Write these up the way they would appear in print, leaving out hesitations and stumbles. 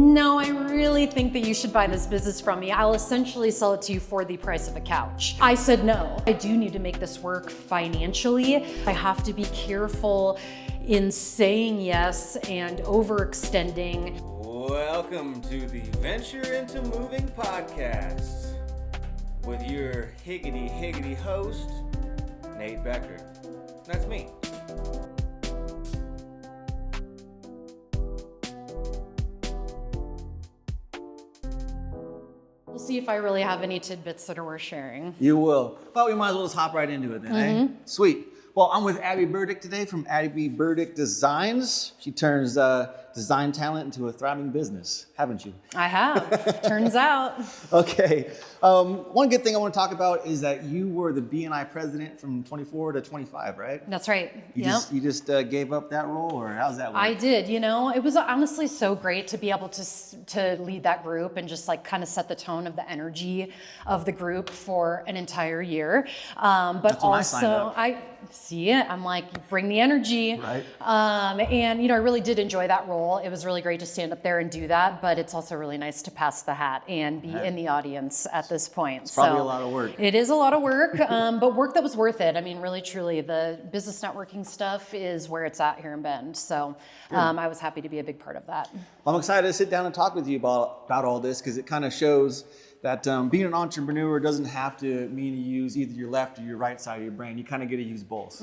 no, I really think that you should buy this business from me. I'll essentially sell it to you for the price of a couch. I said no. I do need to make this work financially. I have to be careful in saying yes and overextending. Welcome to the Venture Into Moving podcast with your higgity host, Nate Becker. That's me. We'll see if I really have any tidbits that are worth sharing. You will. Well, we might as well just hop right into it then, eh? Sweet. Well, I'm with Abby Burdick today from Abby Burdick Designs. She turns design talent into a thriving business, haven't you? I have. Turns out. Okay. One good thing I want to talk about is that you were the B&I president from 24 to 25, right? That's right. You just gave up that role, or how's that work? I did. You know, it was honestly so great to be able to lead that group and just like kind of set the tone of the energy of the group for an entire year. But also, I see it. I'm like, bring the energy. Right. And, you know, I really did enjoy that role. It was really great to stand up there and do that, but it's also really nice to pass the hat and be in the audience at this point. It's probably a lot of work. It is a lot of work, but work that was worth it. I mean, really, truly, the business networking stuff is where it's at here in Bend. So I was happy to be a big part of that. Well, I'm excited to sit down and talk with you about all this, because it kind of shows that being an entrepreneur doesn't have to mean you use either your left or your right side of your brain. You kind of get to use both.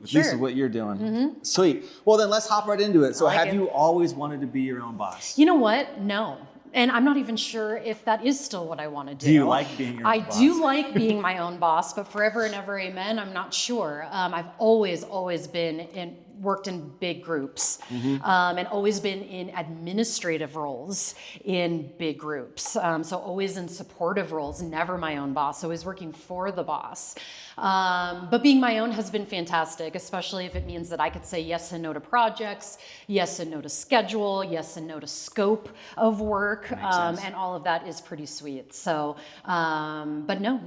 This is what you're doing. Sweet. Well, then let's hop right into it. So have you always wanted to be your own boss? You know what? No. And I'm not even sure if that is still what I want to do. Do you like being your own boss? I do like being my own boss, but forever and ever amen, I'm not sure. I've always been worked in big groups and always been in administrative roles in big groups. So always in supportive roles, never my own boss, always working for the boss. But being my own has been fantastic, especially if it means that I could say yes and no to projects, yes and no to schedule, yes and no to scope of work, and all of that is pretty sweet. So, but no,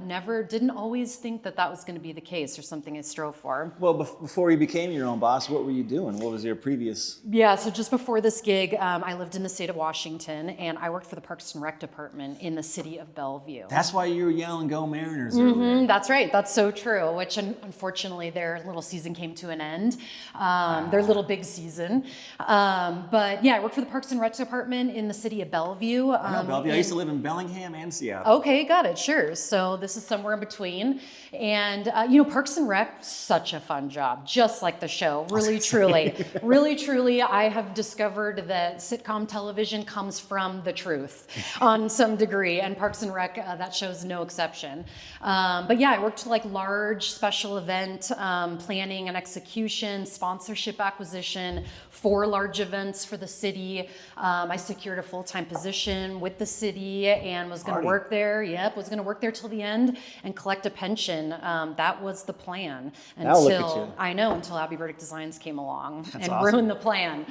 didn't always think that was going to be the case or something I strove for. Well, before you became your own boss, what were you doing? What was your previous? Yeah, so just before this gig, I lived in the state of Washington, and I worked for the Parks and Rec department in the city of Bellevue. That's why you were yelling "Go Mariners" earlier. That's right. That's so true, which unfortunately their little season came to an end, their little big season. But yeah, I worked for the Parks and Rec department in the city of Bellevue. I know Bellevue. I used to live in Bellingham and Seattle. Okay, got it, sure. So this is somewhere in between. And you know, Parks and Rec, such a fun job, just like the show, really truly, I have discovered that sitcom television comes from the truth on some degree, and Parks and Rec, that show's no exception. But yeah, I worked like large special event planning and execution, sponsorship acquisition for large events for the city. I secured a full-time position with the city and was going to work there. Was going to work there till the end and collect a pension. That was the plan until Abby Burdick Designs came along and ruined the plan.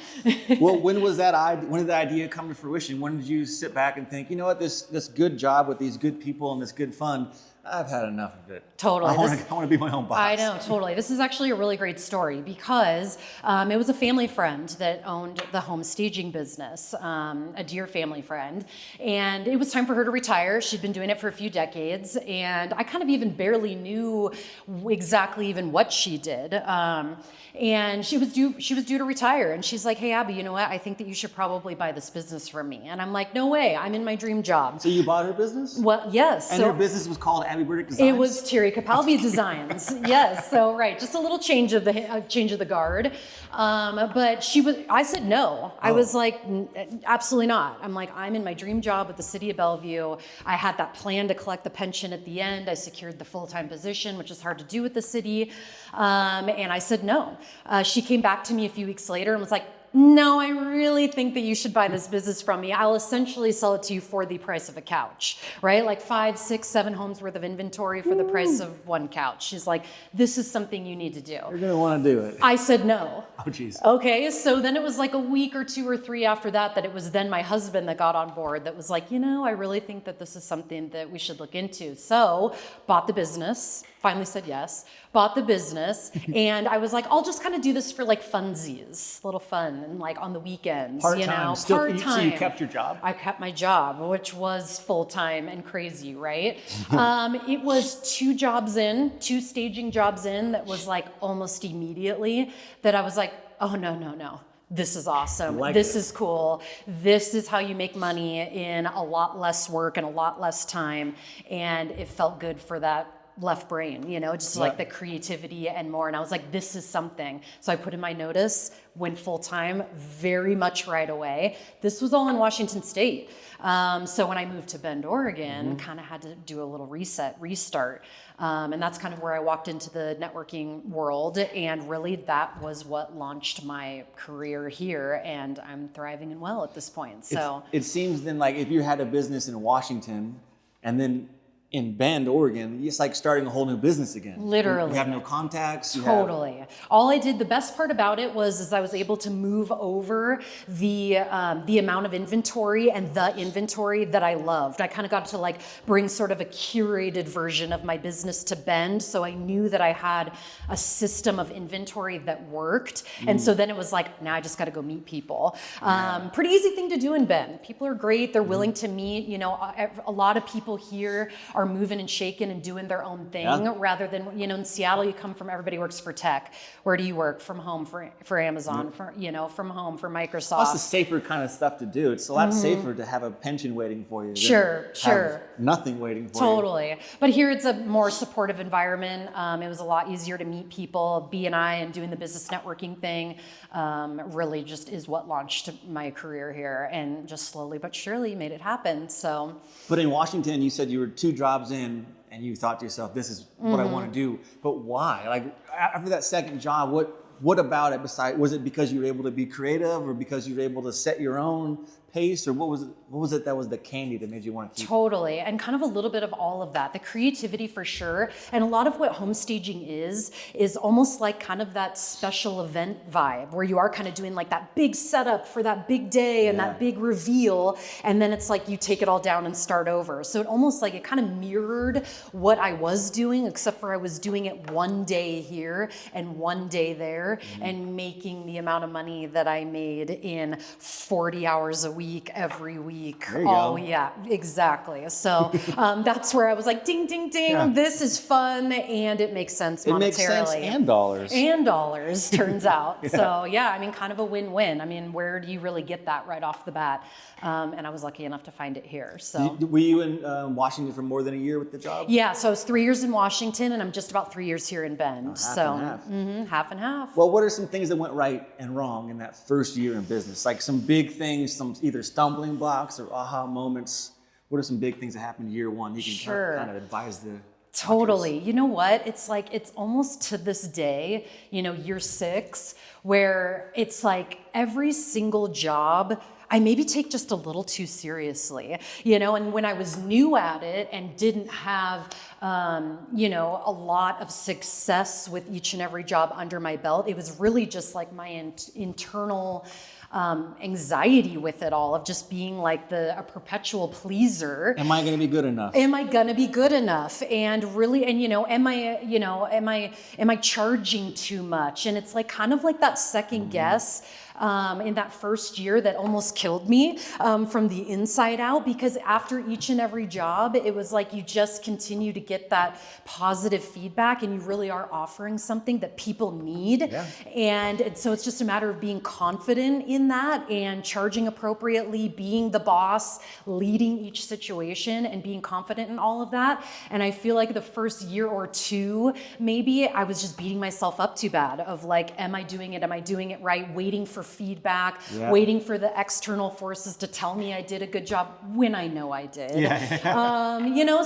Well, when did the idea come to fruition? When did you sit back and think, you know what, this good job with these good people and this good fun, I've had enough of it. Totally. I want to be my own boss. I know, totally. This is actually a really great story because it was a family friend that owned the home staging business, a dear family friend. And it was time for her to retire. She'd been doing it for a few decades. And I kind of even barely knew exactly even what she did. And she was due to retire. And she's like, hey, Abby, you know what? I think that you should probably buy this business from me. And I'm like, no way. I'm in my dream job. So you bought her business? Well, yes. And her business was called Abby Burdick Designs? It was Terry Capalbi Designs. Yes. So right, just a little change of the guard. But I said no. I was like, absolutely not. I'm like, I'm in my dream job at the city of Bellevue. I had that plan to collect the pension at the end. I secured the full-time position, which is hard to do with the city. And I said no. She came back to me a few weeks later and was like, no, I really think that you should buy this business from me. I'll essentially sell it to you for the price of a couch, right? Like 5, 6, 7 homes worth of inventory for the price of one couch. She's like, this is something you need to do. You're going to want to do it. I said no. Oh, geez. Okay, so then it was like a week or 2 or 3 after that it was then my husband that got on board that was like, you know, I really think that this is something that we should look into. So bought the business, finally said yes, bought the business, and I was like, I'll just kind of do this for like funsies, little fun. and like on the weekends, Part-time. Still, part-time. so you kept your job? I kept my job, which was full-time and crazy, right? It was 2 staging jobs in, that was like almost immediately that I was like, oh, no. This is awesome. This is cool. This is how you make money in a lot less work and a lot less time. And it felt good for that left brain, just like the creativity and more. And I was like, this is something. So I put in my notice, went full time very much right away. This was all in Washington State. So when I moved to Bend, Oregon, kind of had to do a little restart. And that's kind of where I walked into the networking world. And really that was what launched my career here. And I'm thriving and well at this point. So it seems then like if you had a business in Washington and then in Bend, Oregon, it's like starting a whole new business again. Literally. You have no contacts. Totally. All I did, the best part about it was I was able to move over the amount of inventory and the inventory that I loved. I kind of got to like bring sort of a curated version of my business to Bend. So I knew that I had a system of inventory that worked. And so then it was like, now I just got to go meet people. Pretty easy thing to do in Bend. People are great. They're willing to meet. A lot of people here are moving and shaking and doing their own thing rather than, in Seattle, you come from, everybody works for tech. Where do you work? From home for Amazon, from home for Microsoft. That's the safer kind of stuff to do. It's a lot safer to have a pension waiting for you. Sure. Have nothing waiting for you. Totally. But here it's a more supportive environment. It was a lot easier to meet people. B&I and doing the business networking thing really just is what launched my career here, and just slowly but surely made it happen. So. But in Washington, you said you were 2 jobs in and you thought to yourself, this is what I want to do. But why? Like after that second job, what about it was it because you were able to be creative, or because you were able to set your own pace, or what was it that was the candy that made you want to keep? Totally. And kind of a little bit of all of that. The creativity for sure. And a lot of what home staging is almost like kind of that special event vibe, where you are kind of doing like that big setup for that big day and that big reveal. And then it's like you take it all down and start over. So it almost like it kind of mirrored what I was doing, except for I was doing it one day here and one day there, and making the amount of money that I made in 40 hours a week, every week. There you go. Yeah, exactly. So that's where I was like, ding, ding, ding, this is fun, and it makes sense monetarily. It makes sense, and dollars. And dollars, turns out. So kind of a win-win. I mean, where do you really get that right off the bat? And I was lucky enough to find it here. So were you in Washington for more than a year with the job? Yeah, so I was 3 years in Washington, and I'm just about 3 years here in Bend. Half and half. Well, what are some things that went right and wrong in that first year in business? Like some big things, some either stumbling blocks or aha moments. What are some big things that happened year one? You can kind of advise the Totally. watchers. You know what? It's like, it's almost to this day, year 6, where it's like every single job I maybe take just a little too seriously, and when I was new at it and didn't have, a lot of success with each and every job under my belt, it was really just like my internal anxiety with it all, of just being like a perpetual pleaser. Am I going to be good enough? Am I going to be good enough? And really, am I charging too much? And it's like kind of like that second guess in that first year that almost killed me from the inside out, because after each and every job, it was like you just continue to get that positive feedback, and you really are offering something that people need. Yeah. And so it's just a matter of being confident in that and charging appropriately, being the boss, leading each situation, and being confident in all of that. And I feel like the first year or 2, maybe I was just beating myself up too bad, of like, am I doing it? Am I doing it right? Waiting for feedback, waiting for the external forces to tell me I did a good job when I know I did.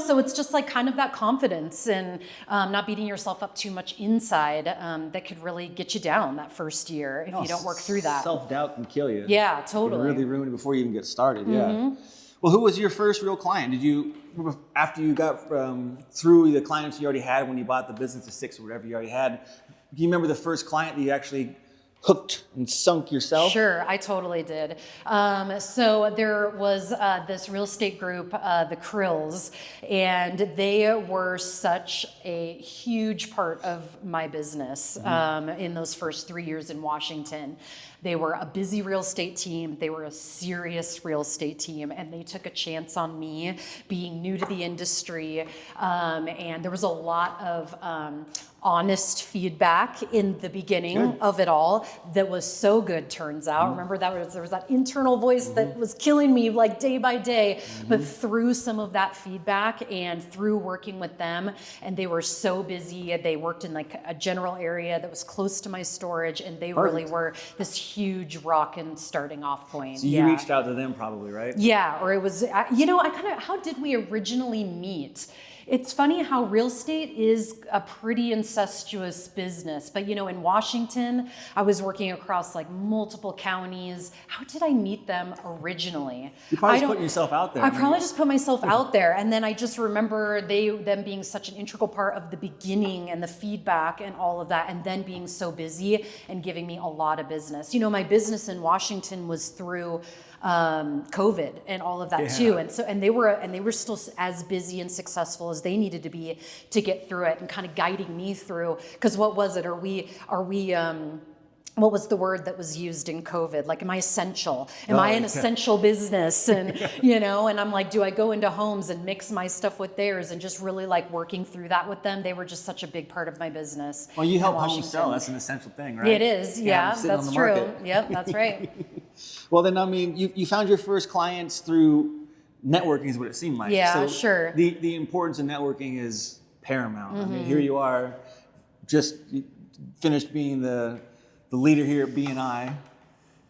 So it's just like kind of that confidence and not beating yourself up too much inside that could really get you down that first year if you don't work through that. Self-doubt can kill you. Yeah, totally. It can really ruin it before you even get started. Yeah. Well, who was your first real client? Did you, after you got through the clients you already had when you bought the business of 6 or whatever you already had, do you remember the first client that you actually hooked and sunk yourself? Sure, I totally did. So there was this real estate group, the Krills, and they were such a huge part of my business in those first 3 years in Washington. They were a busy real estate team. They were a serious real estate team, and they took a chance on me being new to the industry. And there was a lot of honest feedback in the beginning of it all that was so good, turns out. Remember, there was that internal voice that was killing me like day by day. But through some of that feedback and through working with them, and they were so busy, they worked in like a general area that was close to my storage, and they really were this huge rock and starting off point. So you reached out to them probably, right? Yeah, or it was, how did we originally meet? It's funny how real estate is a pretty incestuous business, but in Washington, I was working across like multiple counties. How did I meet them originally? You probably just putting yourself out there. I probably just put myself out there, and then I just remember them being such an integral part of the beginning and the feedback and all of that, and then being so busy and giving me a lot of business. My business in Washington was through COVID and all of that too, and they were still as busy and successful as they needed to be to get through it, and kind of guiding me through. Because what was it? What was the word that was used in COVID? Like, am I essential? Am I an essential business? And, and I'm like, do I go into homes and mix my stuff with theirs, and just really like working through that with them? They were just such a big part of my business. Well, you help homes sell. That's an essential thing, right? It is. Yeah, that's true. Market. Yep, that's right. Well, then, you found your first clients through networking is what it seemed like. Yeah, so sure. The importance of networking is paramount. Here you are, just finished being the leader here at BNI.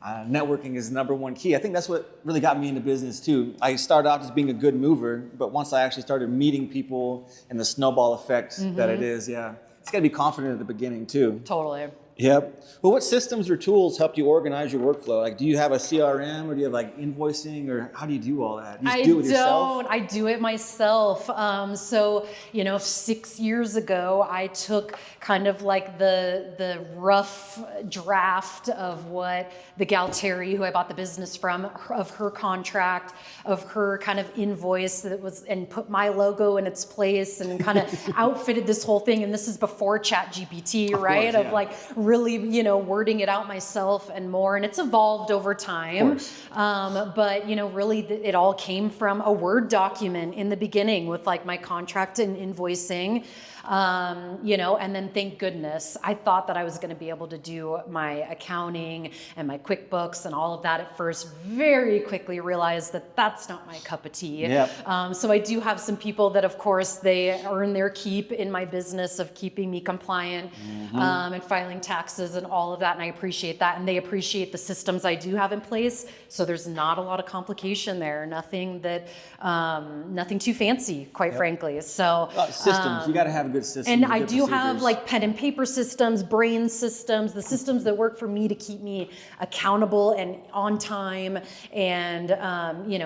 Networking is the number one key. I think that's what really got me into business too. I started out just being a good mover, but once I actually started meeting people and the snowball effect that it is, it's got to be confident at the beginning too. Totally. Yep. Well, what systems or tools helped you organize your workflow? Like, do you have a CRM, or do you have like invoicing, or how do you do all that? You just do it yourself? I do it myself. So, 6 years ago, I took kind of like the rough draft of what the gal Terry, who I bought the business from, of her contract, of her kind of invoice that was, and put my logo in its place, and kind of outfitted this whole thing. And this is before ChatGPT, right? Of like really, wording it out myself and more. And it's evolved over time. But, really it all came from a Word document in the beginning with like my contract and invoicing. And then thank goodness, I thought that I was going to be able to do my accounting and my QuickBooks and all of that at first. Very quickly realized that that's not my cup of tea. So I do have some people that, of course, they earn their keep in my business of keeping me compliant and filing taxes and all of that. And I appreciate that. And they appreciate the systems I do have in place. So there's not a lot of complication there. Nothing too fancy, quite frankly. So systems, you got to have a good system. And I do have like pen and paper systems, brain systems, the systems that work for me to keep me accountable and on time, and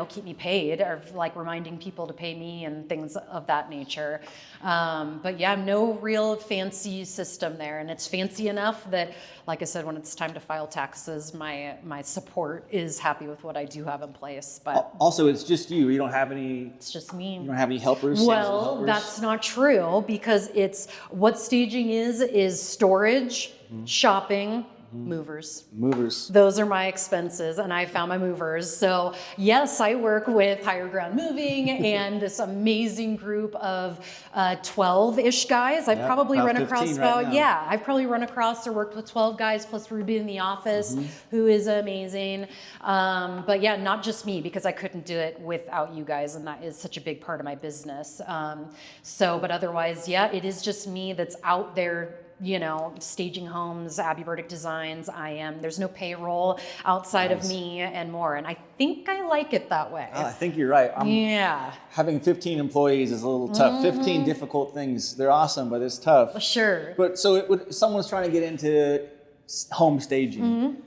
keep me paid, or like reminding people to pay me and things of that nature. But yeah, no real fancy system there, and it's fancy enough that, like I said, when it's time to file taxes, my support is happy with what I do have in place. But also, it's just you. You don't have any. It's just me. You don't have any helpers. Well, that's not true, because it's what staging is storage, shopping, movers. Those are my expenses, and I found my movers. So yes, I work with Higher Ground Moving and this amazing group of 12-ish guys. I've probably run across I've probably run across or worked with 12 guys plus Ruby in the office, who is amazing. But yeah, not just me, because I couldn't do it without you guys, and that is such a big part of my business. But otherwise, it is just me that's out there, staging homes, Abby Burdick Designs. There's no payroll outside of me and more. And I think I like it that way. I think you're right. Having 15 employees is a little tough. 15 difficult things. They're awesome, but it's tough. Sure. But so someone's trying to get into home staging.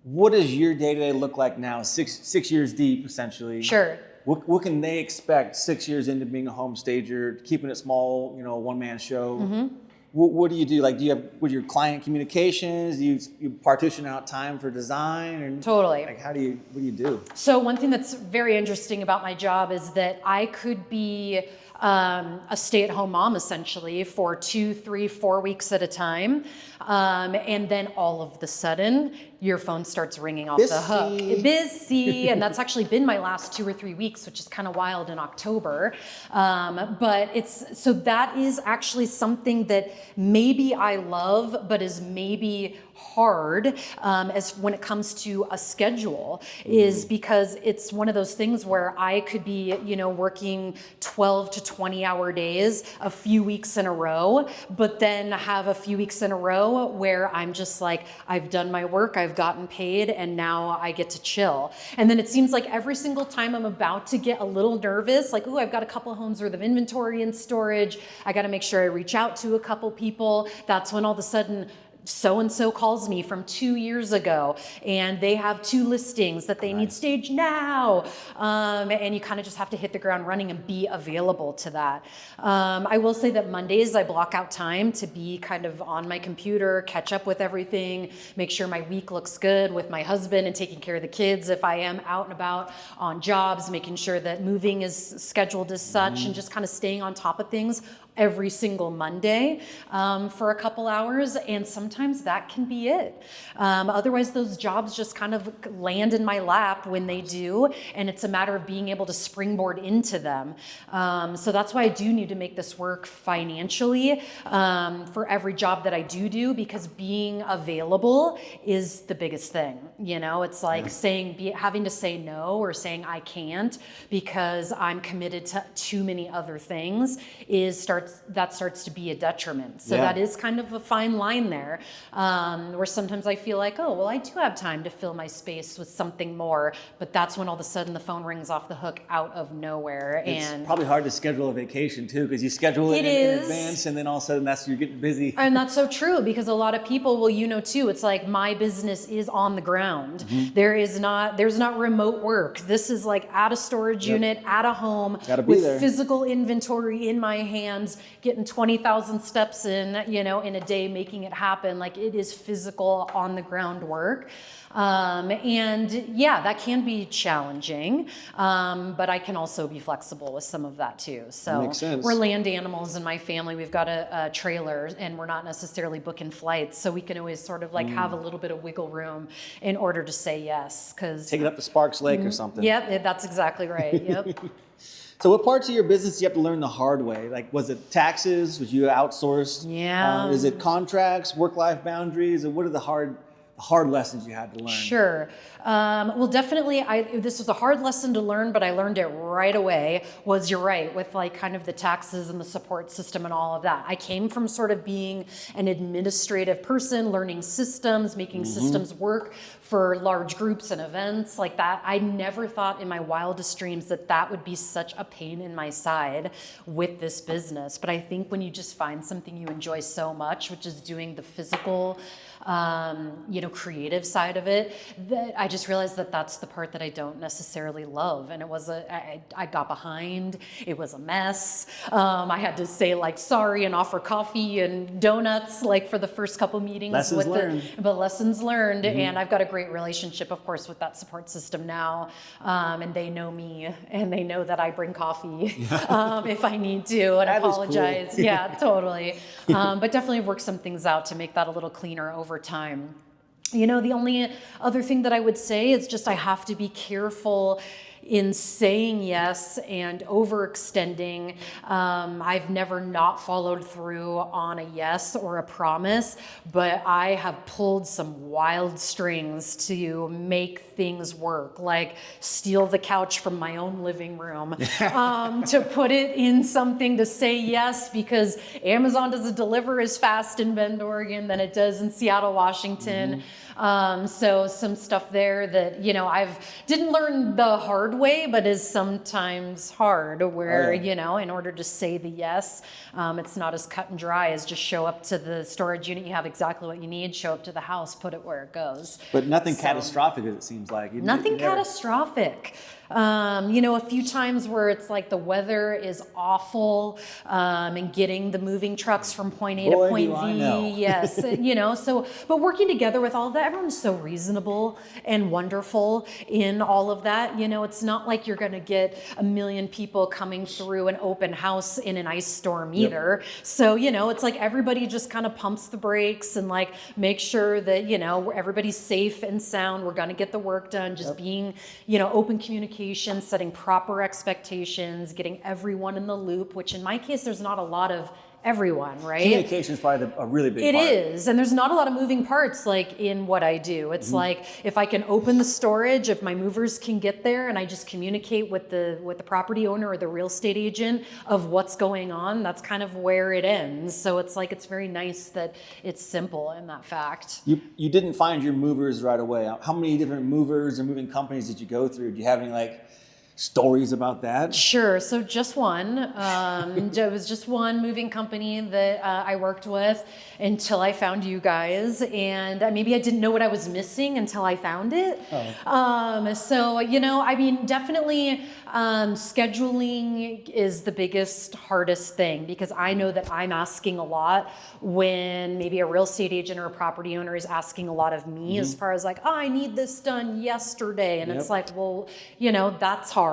What does your day-to-day look like now? Six years deep, essentially. Sure. What can they expect 6 years into being a home stager, keeping it small, one-man show? What do you do? Like, do you have with your client communications? Do you partition out time for design? And Totally. Like, what do you do? So one thing that's very interesting about my job is that I could be a stay-at-home mom essentially for 2, 3, 4 weeks at a time. And then all of the sudden, your phone starts ringing off the hook. Busy. And that's actually been my last 2 or 3 weeks, which is kind of wild in October. But so that is actually something that maybe I love, but is maybe hard as when it comes to a schedule, is because it's one of those things where I could be, working 12 to 20-hour days a few weeks in a row, but then have a few weeks in a row where I'm just like, I've done my work, I've gotten paid, and now I get to chill. And then it seems like every single time I'm about to get a little nervous, like, ooh, I've got a couple homes worth of inventory in storage, I got to make sure I reach out to a couple people, that's when all of a sudden so-and-so calls me from 2 years ago and they have 2 listings that they need staged now. And you kind of just have to hit the ground running and be available to that. I will say that Mondays I block out time to be kind of on my computer, catch up with everything, make sure my week looks good with my husband and taking care of the kids if I am out and about on jobs, making sure that moving is scheduled as such and just kind of staying on top of things every single Monday for a couple hours, and sometimes that can be it. Otherwise, those jobs just kind of land in my lap when they do, and it's a matter of being able to springboard into them. So that's why I do need to make this work financially for every job that I do, because being available is the biggest thing. It's like having to say no or saying I can't because I'm committed to too many other things starts to be a detriment. So that is kind of a fine line there, where sometimes I feel like, oh, well, I do have time to fill my space with something more, but that's when all of a sudden the phone rings off the hook out of nowhere. It's probably hard to schedule a vacation too, because you schedule it in advance, and then all of a sudden you're getting busy. And that's so true, because a lot of people, well, too, it's like my business is on the ground. There's not remote work. This is like at a storage unit, at a home, with physical inventory in my hands, getting 20,000 steps in a day, making it happen. Like, it is physical on the ground work. And that can be challenging, but I can also be flexible with some of that too. So makes sense. We're land animals in my family. We've got a trailer, and we're not necessarily booking flights, so we can always sort of like have a little bit of wiggle room in order to say yes. Because take it up to Sparks Lake or something. Yep, that's exactly right. Yep. So what parts of your business do you have to learn the hard way? Like, was it taxes? Was you outsourced? Yeah. Is it contracts, work-life boundaries? Or what are the hard lessons you had to learn? Sure. Well, definitely, this was a hard lesson to learn, but I learned it right away, you're right, with like kind of the taxes and the support system and all of that. I came from sort of being an administrative person, learning systems, making systems work for large groups and events like that. I never thought in my wildest dreams that would be such a pain in my side with this business. But I think when you just find something you enjoy so much, which is doing the physical, creative side of it, that I just realized that that's the part that I don't necessarily love. And it was I got behind, it was a mess. I had to say like sorry and offer coffee and donuts like for the first couple meetings. Lessons learned. And I've got a great relationship, of course, with that support system now. And they know me, and they know that I bring coffee if I need to, and that apologize. Cool. Yeah, totally. But definitely work some things out to make that a little cleaner over time. The only other thing that I would say is just I have to be careful in saying yes and overextending. I've never not followed through on a yes or a promise, but I have pulled some wild strings to make things work, like steal the couch from my own living room to put it in something to say yes, because Amazon doesn't deliver as fast in Bend, Oregon than it does in Seattle, Washington. So some stuff there that, I've didn't learn the hard way, but is sometimes hard where, in order to say the yes, it's not as cut and dry as just show up to the storage unit, you have exactly what you need, show up to the house, put it where it goes. But nothing catastrophic, as it seems like. Nothing catastrophic. A few times where it's like the weather is awful, and getting the moving trucks from point A to Boy, point do I V. know. Yes, but working together with all of that, everyone's so reasonable and wonderful in all of that. It's not like you're going to get a million people coming through an open house in an ice storm either. So, it's like everybody just kind of pumps the brakes and like make sure that, everybody's safe and sound. We're going to get the work done, just being, open communication, setting proper expectations, getting everyone in the loop, which in my case, there's not a lot of everyone, right? Communication is probably a really big part. It is, and there's not a lot of moving parts like in what I do. It's like if I can open the storage, if my movers can get there, and I just communicate with the property owner or the real estate agent of what's going on, that's kind of where it ends. So it's like it's very nice that it's simple in that fact. You didn't find your movers right away. How many different movers or moving companies did you go through? Do you have any stories about that? Sure. So just one. It was just one moving company that I worked with until I found you guys, and maybe I didn't know what I was missing until I found it. Definitely scheduling is the biggest, hardest thing, because I know that I'm asking a lot when maybe a real estate agent or a property owner is asking a lot of me as far as like, I need this done yesterday. And it's like, well, that's hard.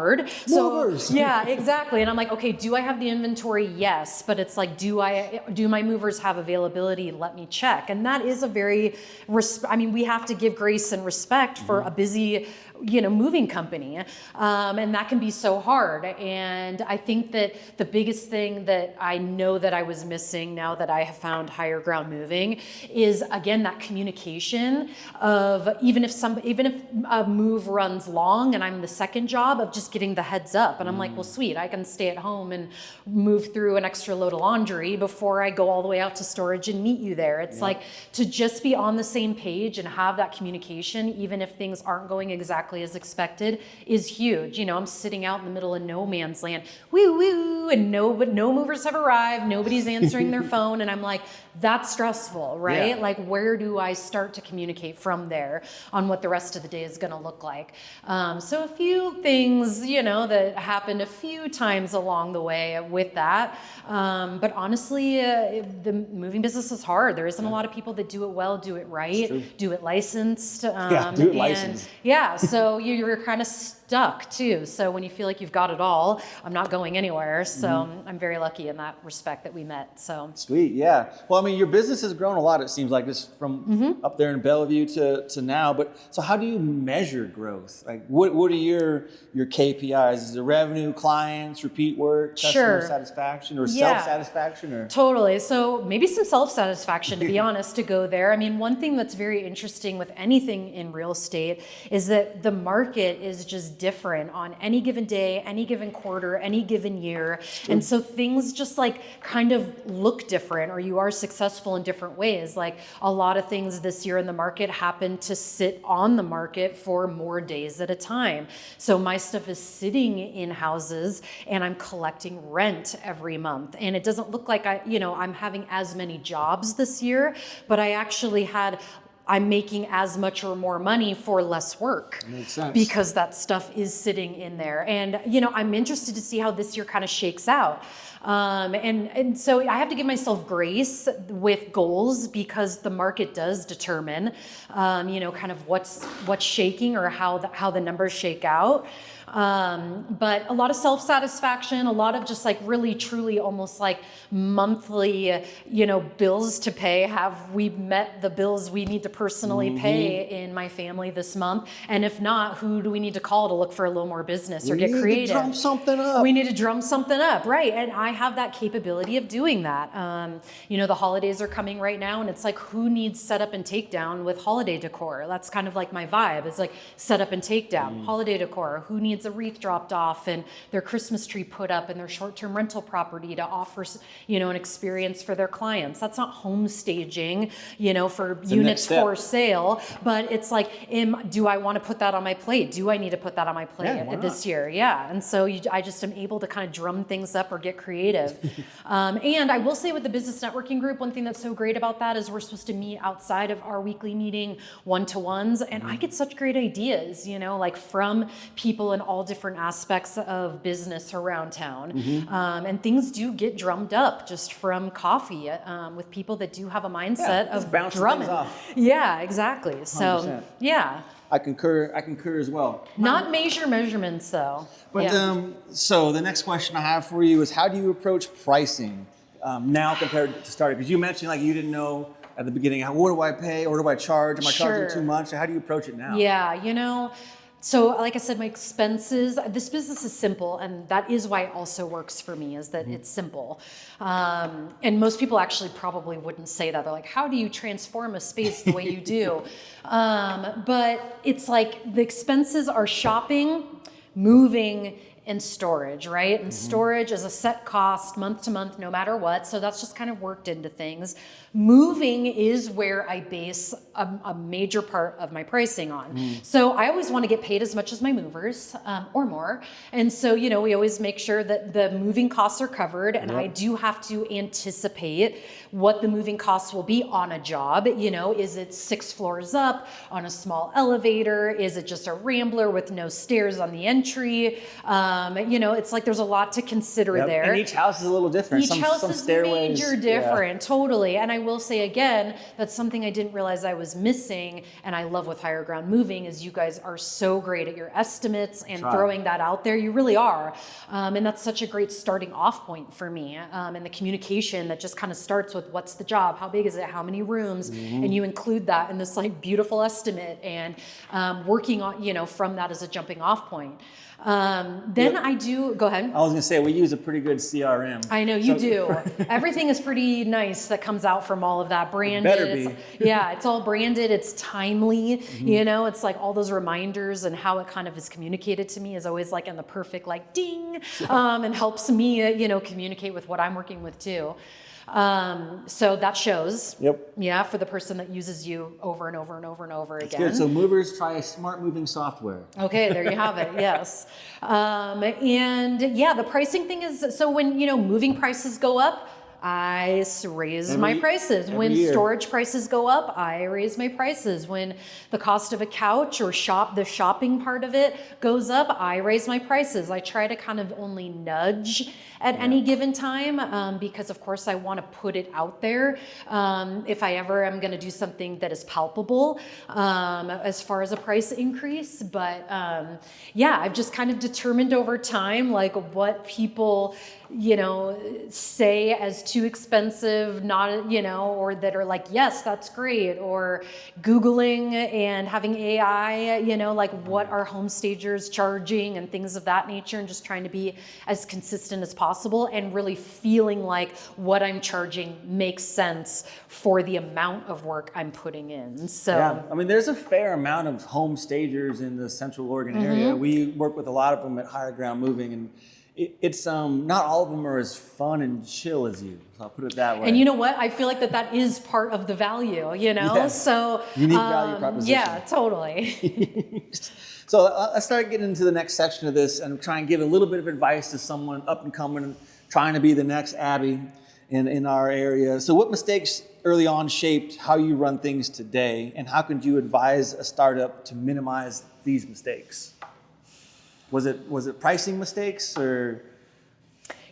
Movers. So yeah, exactly. And I'm like, okay, do I have the inventory? Yes. But it's like, do my movers have availability? Let me check. And that is a very, we have to give grace and respect for a busy, moving company. And that can be so hard. And I think that the biggest thing that I know that I was missing now that I have found Higher Ground Moving is, again, that communication of even if a move runs long and I'm the second job, of just getting the heads up. And I'm like, well, sweet, I can stay at home and move through an extra load of laundry before I go all the way out to storage and meet you there. It's like to just be on the same page and have that communication, even if things aren't going exactly as expected, is huge. I'm sitting out in the middle of no man's land, woo woo, and no movers have arrived, nobody's answering their phone, and I'm like, that's stressful, right? Yeah. Like, where do I start to communicate from there on what the rest of the day is going to look like? So a few things, that happened a few times along the way with that. But honestly, the moving business is hard. There isn't a lot of people that do it well, do it right, do it licensed. Do it licensed. Yeah, so you're kind of stuck too. So when you feel like you've got it all, I'm not going anywhere. So I'm very lucky in that respect that we met. So sweet, yeah. Well, your business has grown a lot. It seems like just from up there in Bellevue to now. But so how do you measure growth? Like, what are your KPIs? Is it revenue, clients, repeat work, customer satisfaction, or self-satisfaction? Or totally. So maybe some self-satisfaction, to be honest, to go there. One thing that's very interesting with anything in real estate is that the market is just different on any given day, any given quarter, any given year. And so things just kind of look different, or you are successful in different ways. Like a lot of things this year in the market happen to sit on the market for more days at a time. So my stuff is sitting in houses and I'm collecting rent every month. And it doesn't look like I'm having as many jobs this year, but I'm making as much or more money for less work. Makes sense. Because that stuff is sitting in there. And, I'm interested to see how this year kind of shakes out. And so I have to give myself grace with goals, because the market does determine, kind of what's shaking or how the numbers shake out. But a lot of self-satisfaction, a lot of just really truly almost monthly, bills to pay. Have we met the bills we need to personally pay in my family this month? And if not, who do we need to call to look for a little more business or get creative? We need to drum something up. We need to drum something up, right? And I have that capability of doing that. The holidays are coming right now, and it's like, who needs setup and takedown with holiday decor? That's kind of like my vibe. It's like setup and takedown, holiday decor. Who needs a wreath dropped off and their Christmas tree put up and their short-term rental property to offer, an experience for their clients? That's not home staging, for units for sale, but it's like, do I want to put that on my plate? Do I need to put that on my plate this year? Yeah. And so I just am able to kind of drum things up or get creative. And I will say with the business networking group, one thing that's so great about that is we're supposed to meet outside of our weekly meeting, one-to-ones, and I get such great ideas, from people in all different aspects of business around town. And things do get drummed up just from coffee with people that do have a mindset of bouncing drumming. things off. Yeah, exactly. So 100%. yeah. I concur as well. Not major measurements though. But yeah. so the next question I have for you is, how do you approach pricing now compared to starting? Because you mentioned like you didn't know at the beginning, what do I pay or do I charge? Am I charging too much? How do you approach it now? Yeah, so like I said, my expenses, this business is simple, and that is why it also works for me, is that it's simple. And most people actually probably wouldn't say that. They're like, how do you transform a space the way you do? But it's like the expenses are shopping, moving, and storage, right? And storage is a set cost month to month, no matter what. So that's just kind of worked into things. Moving is where I base a major part of my pricing on. So I always want to get paid as much as my movers or more. And so, we always make sure that the moving costs are covered. And I do have to anticipate what the moving costs will be on a job. Is it 6 floors up on a small elevator? Is it just a rambler with no stairs on the entry? It's like there's a lot to consider there. And each house is a little different. Each house some is stairways, major different, totally. And I will say again, that's something I didn't realize I was missing, and I love with Higher Ground Moving, is you guys are so great at your estimates and throwing that out there. You really are. And that's such a great starting off point for me. And the communication that just kind of starts with what's the job, how big is it, how many rooms, and you include that in this like beautiful estimate, and working on, from that as a jumping off point. Then I do, go ahead. I was going to say, we use a pretty good CRM. I know you do. Everything is pretty nice that comes out from all of that branded. Better be. It's all branded. It's timely. It's like all those reminders, and how it kind of is communicated to me is always like in the perfect like ding, and helps me, communicate with what I'm working with too. So that shows. Yep. Yeah, for the person that uses you over and over and over and over again. Good. So movers, try smart moving software. Okay, there you have it. Yes. And yeah, the pricing thing is, so when, moving prices go up, I raise my prices. When storage prices go up, I raise my prices. When the cost of a couch or the shopping part of it goes up, I raise my prices. I try to kind of only nudge at any given time, because of course I want to put it out there. If I ever am going to do something that is palpable, as far as a price increase. But yeah, I've just kind of determined over time, like what people, say as too expensive, not, or that are like, yes, that's great, or Googling and having AI, like what are home stagers charging and things of that nature, and just trying to be as consistent as possible and really feeling like what I'm charging makes sense for the amount of work I'm putting in. So yeah, there's a fair amount of home stagers in the Central Oregon area. We work with a lot of them at Higher Ground Moving, and it's not all of them are as fun and chill as you. So I'll put it that way. And you know what? I feel like that is part of the value, Yes. So unique value proposition. Yeah, totally. So let's start getting into the next section of this and try and give a little bit of advice to someone up and coming, trying to be the next Abby in our area. So what mistakes early on shaped how you run things today, and how could you advise a startup to minimize these mistakes? Was it pricing mistakes, or?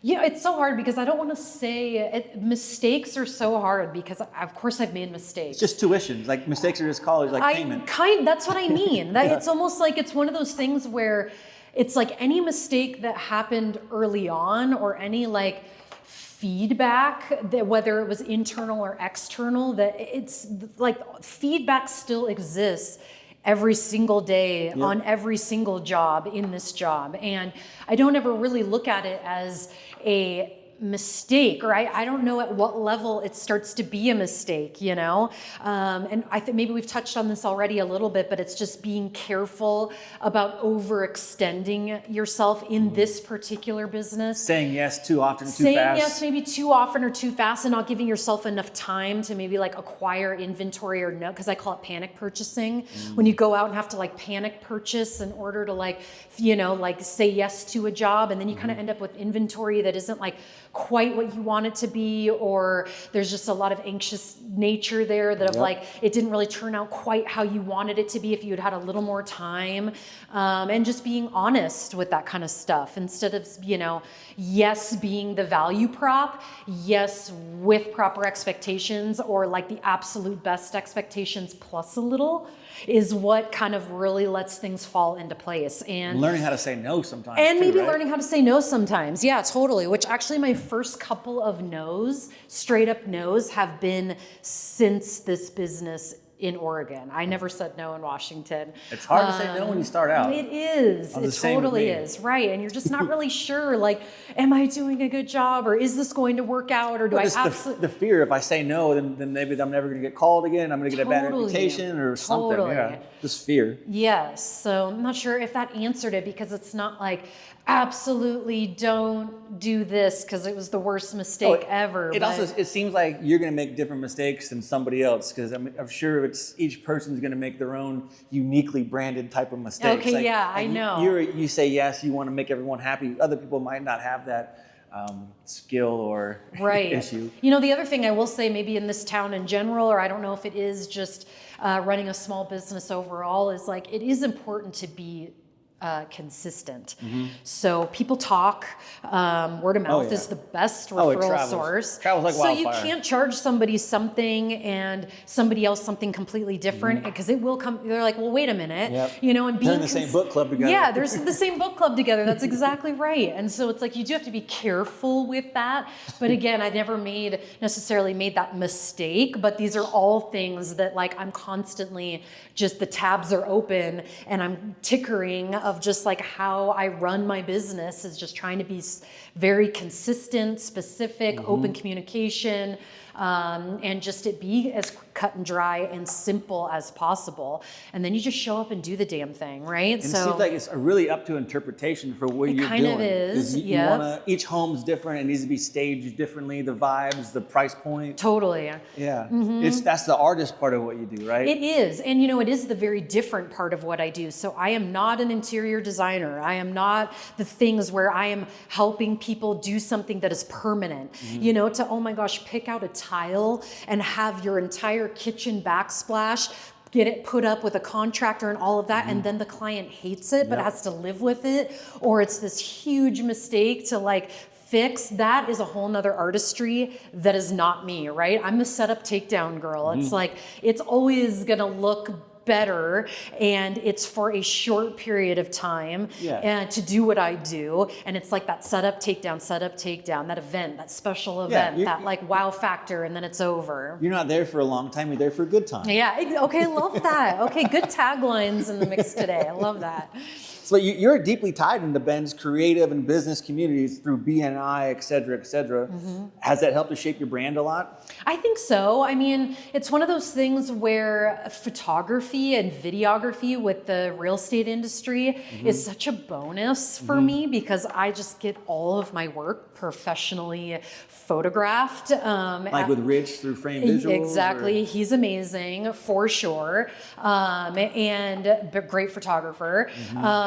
It's so hard because I don't want to say it. Mistakes are so hard because of course I've made mistakes. It's just tuition. Like mistakes are just college, like payment. That's what I mean. That It's almost like it's one of those things where it's like any mistake that happened early on, or any like feedback, that whether it was internal or external, that it's like feedback still exists every single day on every single job in this job. And I don't ever really look at it as a mistake, or I don't know at what level it starts to be a mistake, And I think maybe we've touched on this already a little bit, but it's just being careful about overextending yourself in this particular business. Saying yes too often, too fast. Saying yes maybe too often or too fast, and not giving yourself enough time to maybe like acquire inventory, or no, because I call it panic purchasing. When you go out and have to like panic purchase in order to like say yes to a job, and then you kind of end up with inventory that isn't like quite what you want it to be, or there's just a lot of anxious nature there that of like, it didn't really turn out quite how you wanted it to be if you had had a little more time, and just being honest with that kind of stuff instead of, yes, being the value prop, yes, with proper expectations or like the absolute best expectations plus a little is what kind of really lets things fall into place. And learning how to say no sometimes. And too, maybe right? learning how to say no sometimes. Yeah, totally. Which actually my first couple of no's, straight up no's, have been since this business in Oregon. I never said no in Washington. It's hard to say no when you start out. It is. It totally is. Right. And you're just not really sure, like, am I doing a good job, or is this going to work out, or do I absolutely... The fear, if I say no, then maybe I'm never going to get called again. I'm going to get a bad reputation or something. Yeah. Just fear. Yes. So I'm not sure if that answered it, because it's not like, absolutely don't do this because it was the worst mistake ever. It seems like you're going to make different mistakes than somebody else, because I'm sure each person's going to make their own uniquely branded type of mistakes. Okay, I know. You say yes, you want to make everyone happy. Other people might not have that skill or issue. The other thing I will say, maybe in this town in general, or I don't know if it is just running a small business overall, is like it is important to be consistent. So people talk, word of mouth is the best referral source. Travels like wildfire. So you can't charge somebody something and somebody else something completely different, because it will come, they're like, well, wait a minute, and being they're in the same book club together. Yeah, there's the same book club together. That's exactly right. And so it's like, you do have to be careful with that. But again, I never necessarily made that mistake, but these are all things that like, I'm constantly just, the tabs are open and I'm tickering of just like how I run my business is just trying to be very consistent, specific, open communication, and just it be as cut and dry and simple as possible. And then you just show up and do the damn thing, right? And it seems like it's really up to interpretation for what you're doing. It kind of is, each home's different. It needs to be staged differently. The vibes, the price point. Totally. Yeah. That's the artist part of what you do, right? It is. And it is the very different part of what I do. So I am not an interior designer. I am not the things where I am helping people do something that is permanent. To, oh my gosh, pick out a tile and have your entire kitchen backsplash, get it put up with a contractor and all of that, and then the client hates it but has to live with it, or it's this huge mistake to like fix. That is a whole nother artistry that is not me, right? I'm the setup takedown girl. It's like, it's always gonna look better, and it's for a short period of time and to do what I do. And it's like that setup takedown, that event, that special event, that like wow factor, and then it's over. You're not there for a long time, you're there for a good time. Yeah, okay, love that. Okay, good taglines in the mix today. I love that. So you're deeply tied into Ben's creative and business communities through BNI, et cetera, et cetera. Has that helped to shape your brand a lot? I think so. I mean, it's one of those things where photography and videography with the real estate industry is such a bonus for me, because I just get all of my work professionally photographed. Like with Rich through Frame Visuals? Exactly. He's amazing, for sure, and great photographer.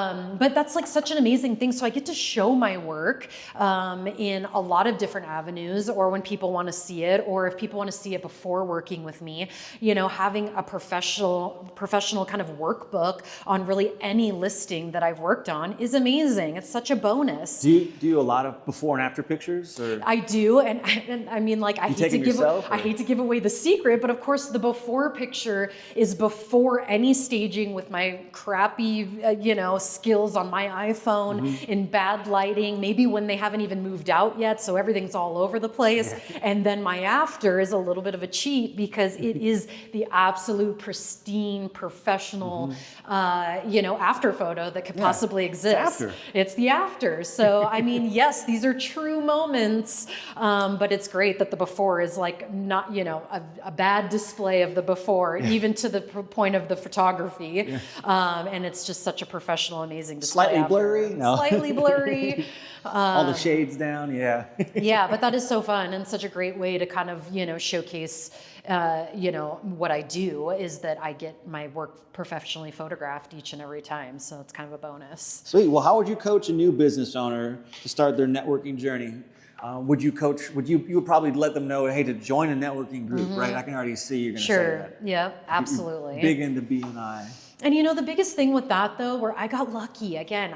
But that's like such an amazing thing. So I get to show my work in a lot of different avenues, or when people want to see it, or if people want to see it before working with me, having a professional kind of workbook on really any listing that I've worked on is amazing. It's such a bonus. Do you do a lot of before and after pictures? Or? I do. And I mean, like, I hate to give away the secret, but of course the before picture is before any staging with my crappy, skills on my iPhone in bad lighting, maybe when they haven't even moved out yet, so everything's all over the place. And then my after is a little bit of a cheat, because it is the absolute pristine, professional, after photo that could possibly exist. It's the after. So, I mean, yes, these are true moments, but it's great that the before is like not, a bad display of the before, even to the point of the photography. And it's just such a professional, amazing display. Slightly blurry? No. Slightly blurry. All the shades down, Yeah, but that is so fun, and such a great way to kind of, showcase, what I do is that I get my work professionally photographed each and every time. So it's kind of a bonus. Sweet. Well, how would you coach a new business owner to start their networking journey? Would you coach? You would probably let them know, hey, to join a networking group, right? I can already see you're going to say that. Yep, absolutely. You're big into BNI. And you know, the biggest thing with that though, where I got lucky, again,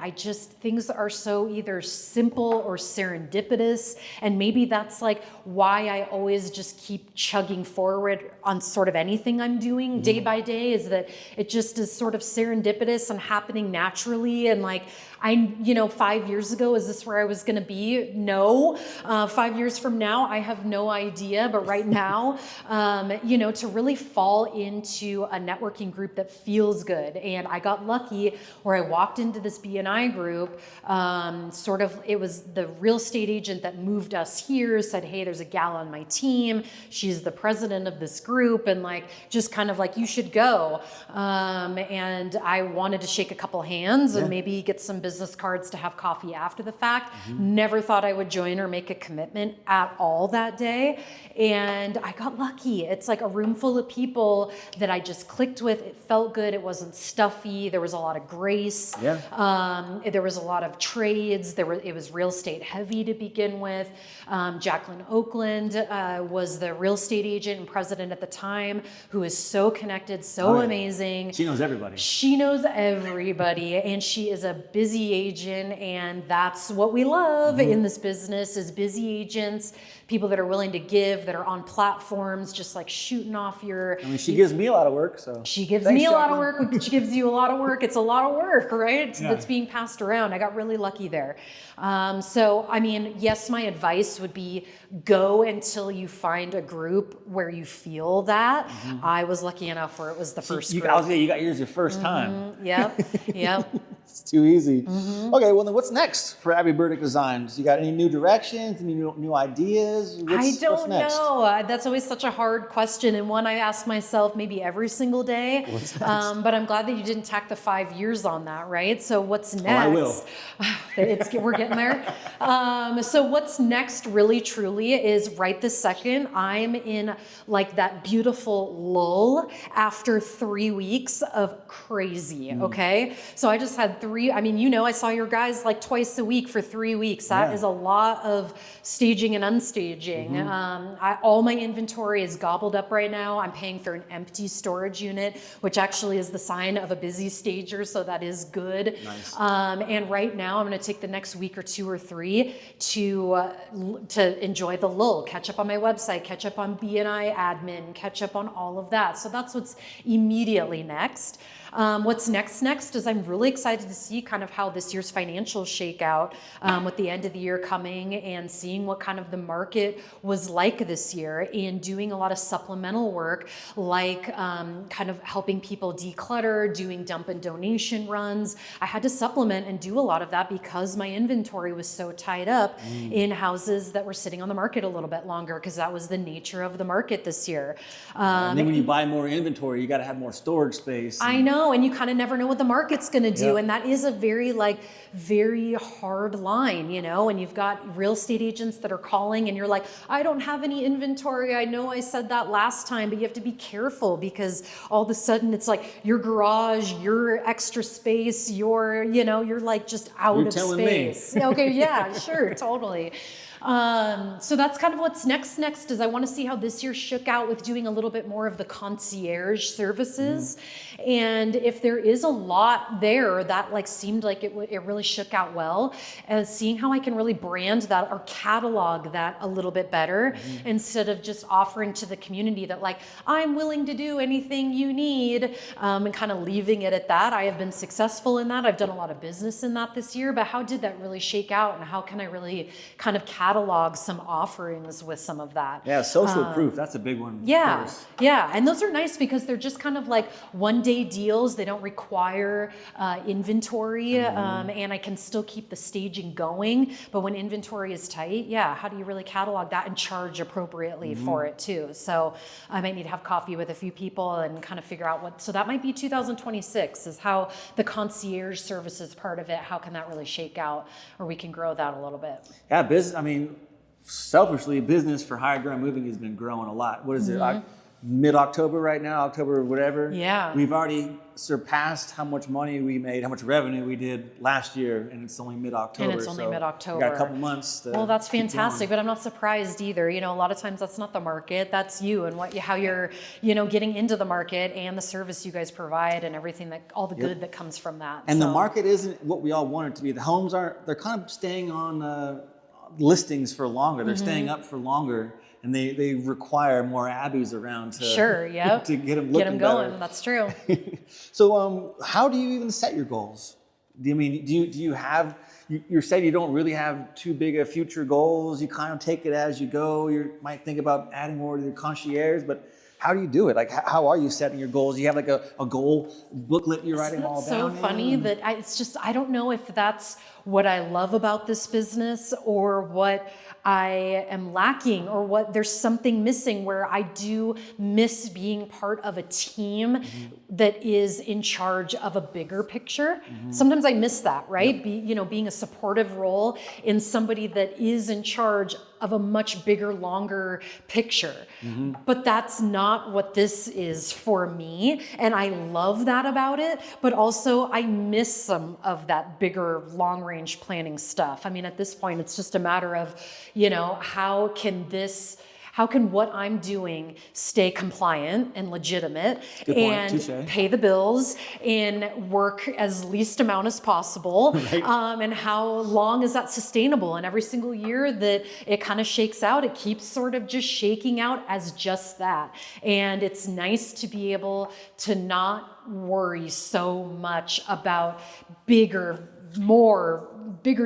things are so either simple or serendipitous. And maybe that's like why I always just keep chugging forward on sort of anything I'm doing day by day, is that it just is sort of serendipitous and happening naturally. And like, 5 years ago, is this where I was going to be? No. 5 years from now, I have no idea. But right now, to really fall into a networking group that feels good. And I got lucky where I walked into this BNI group. It was the real estate agent that moved us here, said, hey, there's a gal on my team. She's the president of this group. And just kind of like, you should go. And I wanted to shake a couple hands and maybe get some business cards to have coffee after the fact. Never thought I would join or make a commitment at all that day. And I got lucky. It's like a room full of people that I just clicked with. It felt good. It wasn't stuffy. There was a lot of grace. There was a lot of trades. It was real estate heavy to begin with. Jacqueline Oakland was the real estate agent and president at the time, who is so connected, so amazing. She knows everybody. She knows everybody, and she is a busy agent, and that's what we love in this business, is busy agents, people that are willing to give, that are on platforms, just like shooting off she gives me a lot of work, so. She gives me a lot of work, she gives you a lot of work. It's a lot of work, right? That's being passed around. I got really lucky there. Yes, my advice would be go until you find a group where you feel that. I was lucky enough where it was the first group. I was you got yours the first time. Yep. It's too easy. Okay, well then what's next for Abby Burdick Designs? You got any new directions, any new ideas? I don't what's next? know. That's always such a hard question, and one I ask myself maybe every single day. What's next? But I'm glad that you didn't tack the 5 years on that, right? So what's next? I will. We're getting there. So what's next really truly is right this second, I'm in like that beautiful lull after 3 weeks of crazy, okay? So I just had I saw your guys like twice a week for 3 weeks. That is a lot of staging and unstaging. All my inventory is gobbled up right now. I'm paying for an empty storage unit, which actually is the sign of a busy stager, so that is good. Nice. And right now I'm going to take the next week or 2 or 3 to enjoy the lull, catch up on my website, catch up on BNI admin, catch up on all of that. So that's what's immediately next. What's next is I'm really excited to see kind of how this year's financials shake out with the end of the year coming, and seeing what kind of the market was like this year, and doing a lot of supplemental work, like kind of helping people declutter, doing dump and donation runs. I had to supplement and do a lot of that because my inventory was so tied up in houses that were sitting on the market a little bit longer, because that was the nature of the market this year. And then when you buy more inventory, you got to have more storage space. I know. And you kind of never know what the market's going to do. And that is a very hard line, and you've got real estate agents that are calling and you're like, I don't have any inventory. I know I said that last time, but you have to be careful, because all of a sudden it's like your garage, your extra space, you're like just out of space. Okay. Yeah, sure. Totally. So that's kind of what's next is I want to see how this year shook out with doing a little bit more of the concierge services. And if there is a lot there that seemed like it really shook out well, and seeing how I can really brand that or catalog that a little bit better, instead of just offering to the community that I'm willing to do anything you need, and kind of leaving it at that. I have been successful in that. I've done a lot of business in that this year, but how did that really shake out, and how can I really kind of catalog some offerings with some of that? Yeah, social proof, that's a big one. Yeah, and those are nice because they're just kind of like one-day deals. They don't require inventory, and I can still keep the staging going. But when inventory is tight, how do you really catalog that and charge appropriately for it too? So I might need to have coffee with a few people and kind of figure out so that might be 2026 is how the concierge services part of it, how can that really shake out, or we can grow that a little bit. Yeah, selfishly, business for higher ground moving has been growing a lot. What is it? mid-October right now, October whatever. Yeah. We've already surpassed how much money we made, how much revenue we did last year, and it's only mid-October. And it's only mid-October. We got a couple months to Well, that's keep fantastic, going. but I'm not surprised either. A lot of times that's not the market, that's you and how you're, getting into the market and the service you guys provide and everything all the good that comes from that. And the market isn't what we all want it to be. The homes they're kind of staying on listings for longer. They're staying up for longer. And they require more Abbies around to to get them looking going. better. That's true. So how do you even set your goals? Do you have? You said you don't really have too big of future goals. You kind of take it as you go. You might think about adding more to your concierge, but how do you do it? Like, how are you setting your goals? Do you have like a goal booklet you're writing all down? It's so funny that I don't know if that's what I love about this business or what I am lacking or what there's something missing where I do miss being part of a team that is in charge of a bigger picture. Sometimes I miss that, right? Being a supportive role in somebody that is in charge of a much bigger, longer picture. But that's not what this is for me. And I love that about it, but also I miss some of that bigger, long range planning stuff. I mean, at this point, it's just a matter of, how can what I'm doing stay compliant and legitimate and pay the bills and work as least amount as possible? Right. And how long is that sustainable? And every single year that it kind of shakes out, it keeps sort of just shaking out as just that. And it's nice to be able to not worry so much about bigger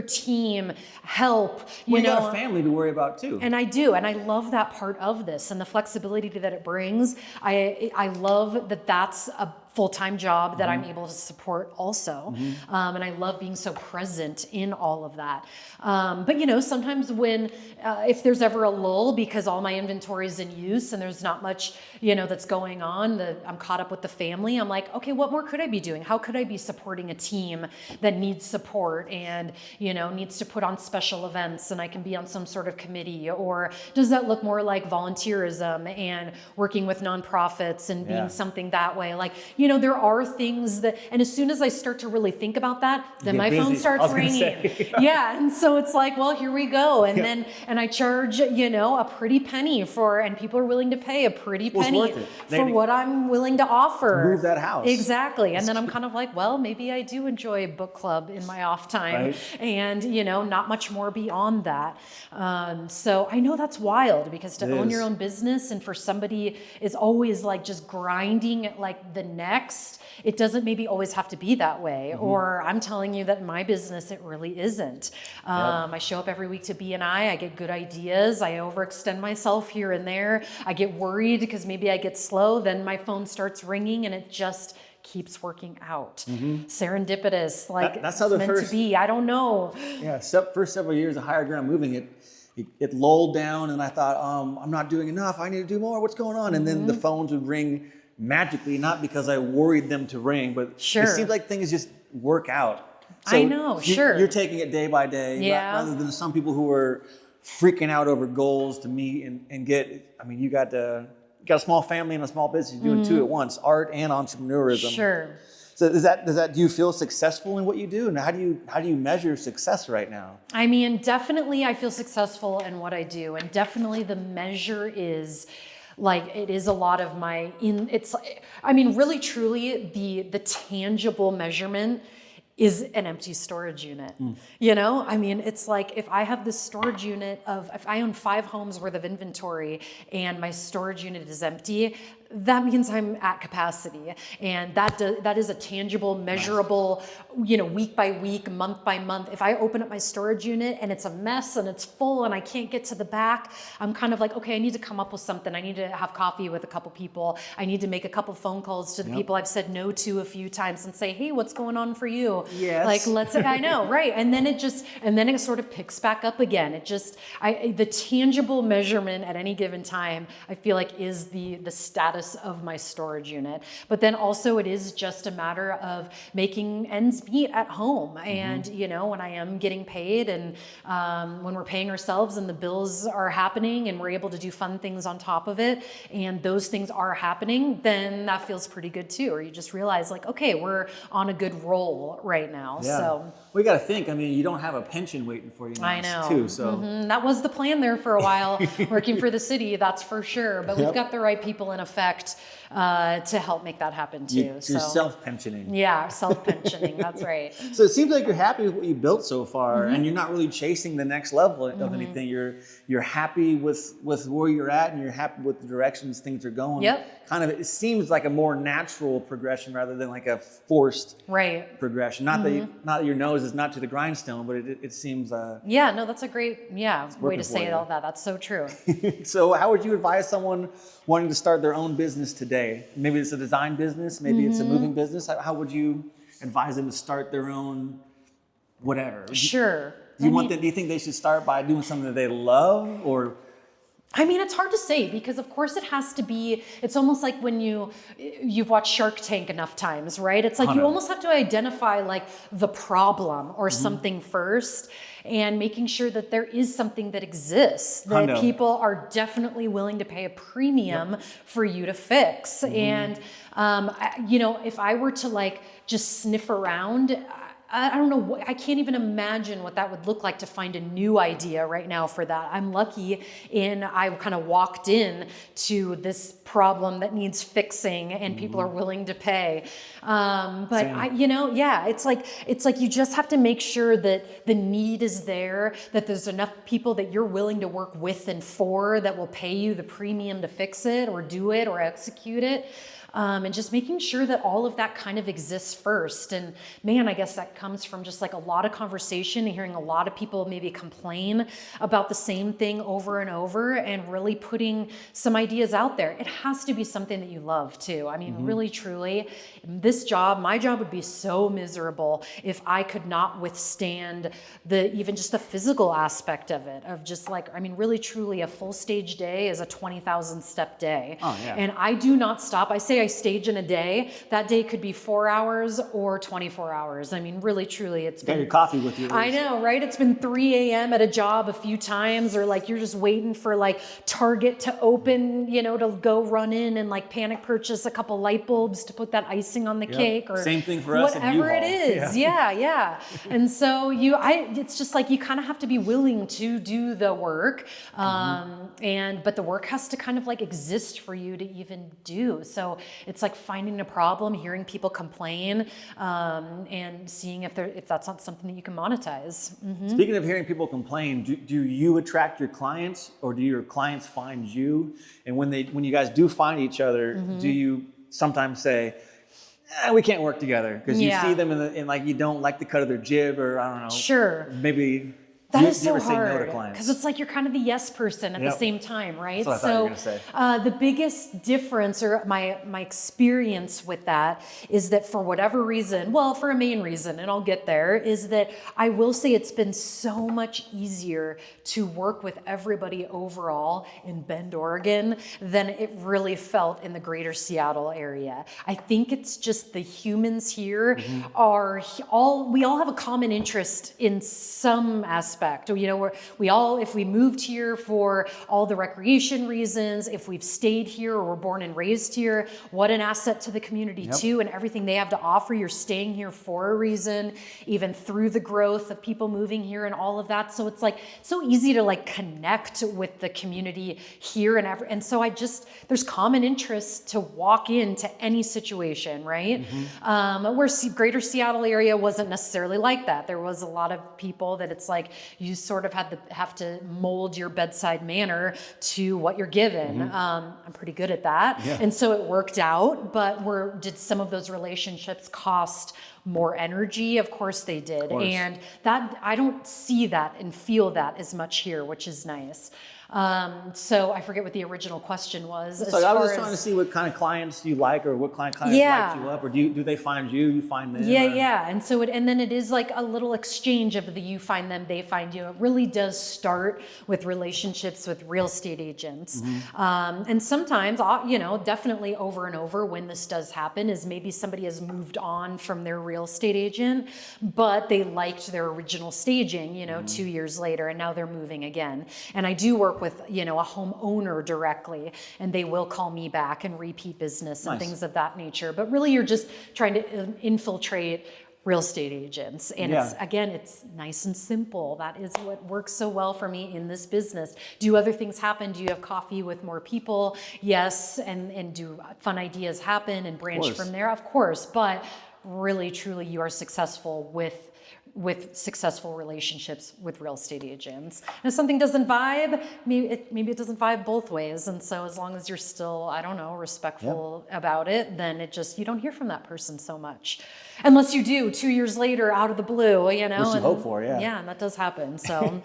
team, help. You got a family to worry about too. And I do, and I love that part of this and the flexibility that it brings. I love that that's a full-time job that I'm able to support also. And I love being so present in all of that. But sometimes when, if there's ever a lull because all my inventory is in use and there's not much, that's going on, I'm caught up with the family, I'm like, okay, what more could I be doing? How could I be supporting a team that needs support and, needs to put on special events and I can be on some sort of committee? Or does that look more like volunteerism and working with nonprofits and being something that way? Like, there are things that, and as soon as I start to really think about that, then my phone starts ringing. Yeah. And so it's like, well, here we go. And then, and I charge, a pretty penny and people are willing to pay a pretty penny for what I'm willing to offer. Move that house. Exactly. And then I'm kind of like, well, maybe I do enjoy a book club in my off time and, not much more beyond that. So I know that's wild because to own your own business and for somebody is always like just grinding at like the next, it doesn't maybe always have to be that way. Or I'm telling you that in my business, it really isn't. I show up every week to B&I. I get good ideas. I overextend myself here and there. I get worried because maybe I get slow. Then my phone starts ringing and it just keeps working out. Serendipitous, like that's how the meant to be. I don't know. Yeah, first several years of higher ground moving, it lulled down, and I thought, I'm not doing enough. I need to do more. What's going on? And then the phones would ring magically, not because I worried them to ring, but it seems like things just work out. So I know, You're taking it day by day, rather than some people who are freaking out over goals to meet and get. I mean, you got a small family and a small business. You're doing two at once, art and entrepreneurism. Sure. So do you feel successful in what you do? And how do you measure success right now? I mean, definitely I feel successful in what I do. And definitely the measure is like, it is a lot of really truly the tangible measurement is an empty storage unit. I mean, it's like if I have this storage unit if I own 5 homes worth of inventory and my storage unit is empty, that means I'm at capacity. And that is a tangible, measurable, week by week, month by month. If I open up my storage unit and it's a mess and it's full and I can't get to the back, I'm kind of like, okay, I need to come up with something. I need to have coffee with a couple people. I need to make a couple phone calls to the people I've said no to a few times and say, hey, what's going on for you? Yes. Like, I know, right. And then it sort of picks back up again. The tangible measurement at any given time, I feel like is the status status of my storage unit. But then also it is just a matter of making ends meet at home. And, you know, when I am getting paid and when we're paying ourselves and the bills are happening and we're able to do fun things on top of it, and those things are happening, then that feels pretty good too. Or you just realize like, okay, we're on a good roll right now. Yeah. So we got to think, I mean, you don't have a pension waiting for you now I know. too. So That was the plan there for a while, working for the city, that's for sure. But we've got the right people in effect to help make that happen too. you're self-pensioning. Yeah, self-pensioning, that's right. So it seems like you're happy with what you built so far, and you're not really chasing the next level of anything. You're happy with where you're at, and you're happy with the directions things are going. Yep. Kind of, it seems like a more natural progression rather than like a forced progression. Not that your nose is not to the grindstone, but it seems. Yeah, no, that's a great way to say you. all that. That's so true. So how would you advise someone wanting to start their own business today? Maybe it's a design business, maybe it's a moving business. How would you advise them to start their own whatever? Sure. Do you think they should start by doing something that they love, or? I mean, it's hard to say because of course it has to be, it's almost like when you've watched Shark Tank enough times, right? It's like you almost have to identify like the problem or something first, and making sure that there is something that exists that people are definitely willing to pay a premium for you to fix. And, you know, if I were to like just sniff around, I don't know, I can't even imagine what that would look like to find a new idea right now for that. I'm lucky I kind of walked in to this problem that needs fixing and people are willing to pay. But it's like you just have to make sure that the need is there, that there's enough people that you're willing to work with and for that will pay you the premium to fix it or do it or execute it. And just making sure that all of that kind of exists first. And man, I guess that comes from just like a lot of conversation and hearing a lot of people maybe complain about the same thing over and over, and really putting some ideas out there. It has to be something that you love too. I mean, really, truly, my job would be so miserable if I could not withstand even just the physical aspect of it, of just like, I mean, really, truly, a full stage day is a 20,000 step day. Oh, yeah. And I do not stop. I say I stage in a day. That day could be 4 hours or 24 hours. I mean, really, truly, it's been... Got your coffee with you. I know, right? It's been 3 a.m. at a job a few times, or like you're just waiting for like Target to open, you know, to go run in and like panic purchase a couple light bulbs to put that icing on the cake, or same thing for us. Whatever it is. Yeah. And so it's just like you kind of have to be willing to do the work, but the work has to kind of like exist for you to even do. So it's like finding a problem, hearing people complain, and seeing if that's not something that you can monetize. Speaking of hearing people complain, do you attract your clients, or do your clients find you? And when you guys do find each other, do you sometimes say, we can't work together because you see them in like you don't like the cut of their jib, or I don't know. Sure. Maybe. That is so hard hard because it's like you're kind of the yes person at the same time, right? That's what I thought you were gonna say. The biggest difference, or my experience with that, is that for whatever reason, well, for a main reason, and I'll get there, is that I will say it's been so much easier to work with everybody overall in Bend, Oregon than it really felt in the greater Seattle area. I think it's just the humans here we all have a common interest in some aspect. You know, if we moved here for all the recreation reasons, if we've stayed here or we're born and raised here, what an asset to the community too, and everything they have to offer. You're staying here for a reason, even through the growth of people moving here and all of that. So it's like so easy to like connect with the community here and so there's common interest to walk into any situation, right? Where greater Seattle area wasn't necessarily like that. There was a lot of people that it's like you sort of have to mold your bedside manner to what you're given. I'm pretty good at that. And so it worked out, but did some of those relationships cost more energy. Of course they did. And that, I don't see that and feel that as much here, which is nice. So I forget what the original question was. So I was just trying to see what kind of clients you like, or what clients light you up, or do they find you, you find them? Yeah. And so and then it is like a little exchange of the you find them, they find you. It really does start with relationships with real estate agents. And sometimes, definitely over and over when this does happen is maybe somebody has moved on from their real estate agent, but they liked their original staging, 2 years later, and now they're moving again. And I do work with, a homeowner directly, and they will call me back and repeat business and things of that nature. But really you're just trying to infiltrate real estate agents. And it's nice and simple. That is what works so well for me in this business. Do other things happen? Do you have coffee with more people? Yes. And do fun ideas happen and branch from there? Of course. But really, truly, you are successful with successful relationships with real estate agents. And if something doesn't vibe, maybe it doesn't vibe both ways. And so as long as you're still, respectful about it, then you don't hear from that person so much. Unless you do 2 years later out of the blue, Which you hope for, Yeah, and that does happen. So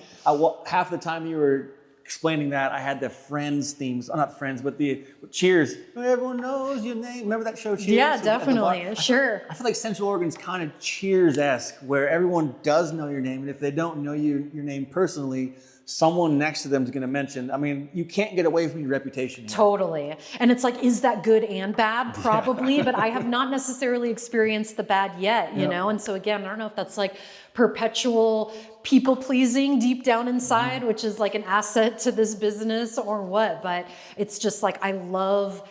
half the time you were explaining that, I had the Friends themes, not Friends, but the Cheers. Everyone knows your name. Remember that show, Cheers? Yeah, definitely. Sure. I feel like Central Oregon's kind of Cheers-esque, where everyone does know your name, and if they don't know your name personally, someone next to them is going to mention. I mean, you can't get away from your reputation here. Totally. And it's like, is that good and bad? Probably, but I have not necessarily experienced the bad yet, you know? And so again, I don't know if that's like perpetual people pleasing deep down inside, which is like an asset to this business or what, but it's just like, I love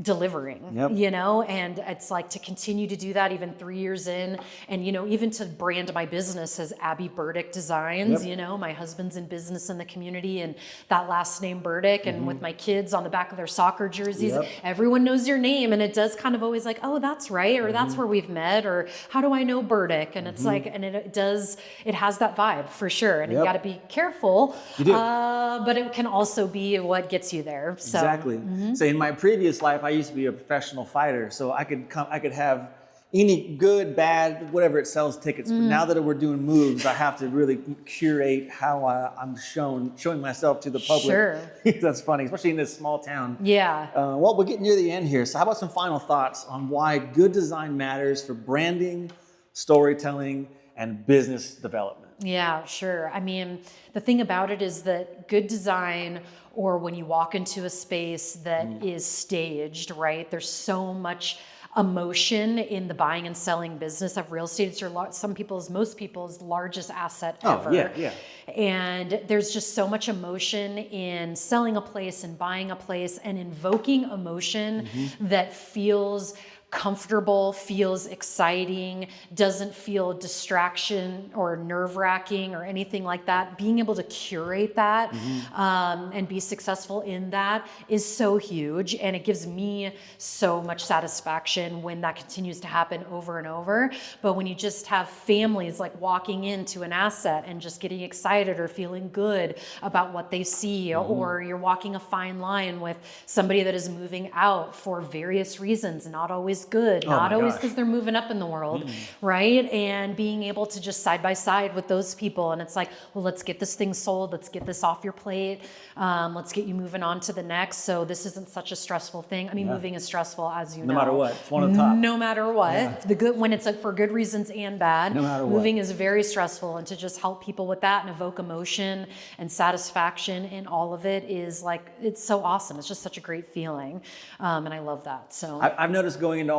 delivering, and it's like to continue to do that even 3 years in, and even to brand my business as Abby Burdick Designs. My husband's in business in the community, and that last name Burdick, and with my kids on the back of their soccer jerseys, everyone knows your name, and it does kind of always like, oh, that's right, or that's where we've met, or how do I know Burdick? And it's like, and it has that vibe for sure, and you got to be careful. You do. But it can also be what gets you there. So. Exactly. So in my previous life, I used to be a professional fighter, so I could have any good, bad, whatever it sells tickets. But now that we're doing moves, I have to really curate how I'm showing myself to the public. Sure. That's funny, especially in this small town. Yeah. Well, we're getting near the end here. So how about some final thoughts on why good design matters for branding, storytelling, and business development? Yeah, sure. I mean, the thing about it is that good design, or when you walk into a space that is staged, right? There's so much emotion in the buying and selling business of real estate. It's most people's largest asset ever. Yeah. And there's just so much emotion in selling a place and buying a place and invoking emotion that feels comfortable, feels exciting, doesn't feel distraction or nerve-wracking or anything like that. Being able to curate that and be successful in that is so huge, and it gives me so much satisfaction when that continues to happen over and over. But when you just have families like walking into an asset and just getting excited or feeling good about what they see, or you're walking a fine line with somebody that is moving out for various reasons, not always good, not always because they're moving up in the world, right? And being able to just side by side with those people, and it's like, well, let's get this thing sold, let's get this off your plate, let's get you moving on to the next. So this isn't such a stressful thing. I mean, moving is stressful, as you know. No matter what, it's one of the top. No matter what, the good, when it's for good reasons and bad, no matter what. Moving is very stressful, and to just help people with that and evoke emotion and satisfaction in all of it is like, it's so awesome. It's just such a great feeling, and I love that. So I've noticed going into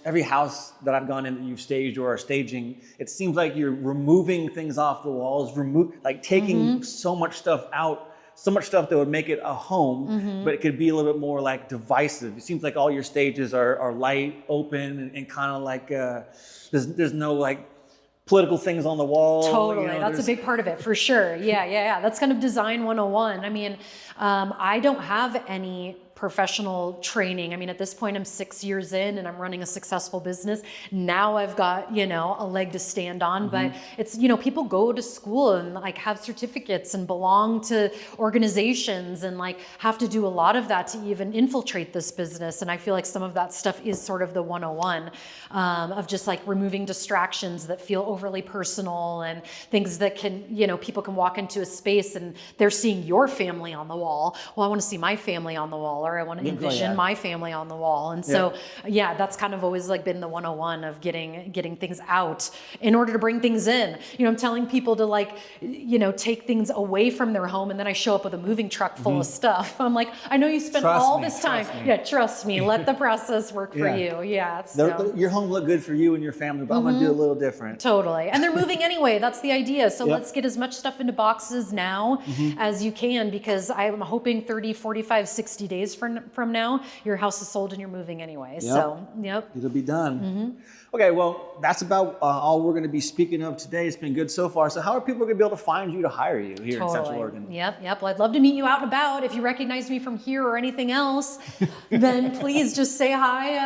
every house that I've gone in that you've staged or are staging, it seems like you're removing things off the walls, taking so much stuff out, so much stuff that would make it a home, but it could be a little bit more like divisive. It seems like all your stages are light, open, and kind of like there's no like political things on the wall. Totally. That's a big part of it for sure. Yeah. That's kind of design 101. I mean, I don't have any professional training. I mean, at this point, I'm 6 years in and I'm running a successful business. Now I've got, you know, a leg to stand on, but it's, you know, people go to school and like have certificates and belong to organizations and like have to do a lot of that to even infiltrate this business. And I feel like some of that stuff is sort of the 101 of just like removing distractions that feel overly personal and things that can, you know, people can walk into a space and they're seeing your family on the wall. Well, I want to see my family on the wall, or I want to envision my family on the wall. And so, yeah, that's kind of always like been the 101 of getting things out in order to bring things in. You know, I'm telling people to like, you know, take things away from their home, and then I show up with a moving truck full of stuff. I'm like, I know you spent all this time. Yeah, trust me. Let the process work for you. Yeah. So. Your home looked good for you and your family, but I'm going to do a little different. Totally. And they're moving anyway. That's the idea. So let's get as much stuff into boxes now as you can, because I'm hoping 30, 45, 60 days from now, your house is sold and you're moving anyway. So, it'll be done. Okay, well, that's about all we're going to be speaking of today. It's been good so far. So how are people going to be able to find you to hire you here in Central Oregon? Yep. Well, I'd love to meet you out and about. If you recognize me from here or anything else, then please just say hi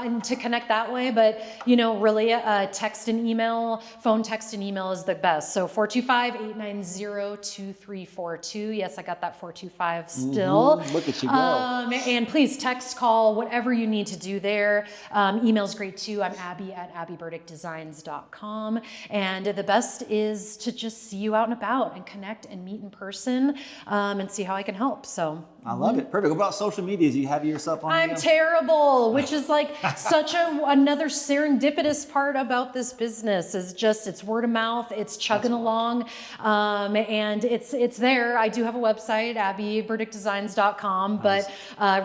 and to connect that way. But, you know, really text and email, phone, text, and email is the best. So 425-890-2342. Yes, I got that 425 still. Look at you go. And please text, call, whatever you need to do there. Email's great too. I'm Abby at abbyburdickdesigns.com. And the best is to just see you out and about and connect and meet in person and see how I can help. So I love it. Perfect. What about social media? Do you have yourself on? I'm terrible, which is like such another serendipitous part about this business is just it's word of mouth. It's chugging along. And it's there. I do have a website, abbyburdickdesigns.com, but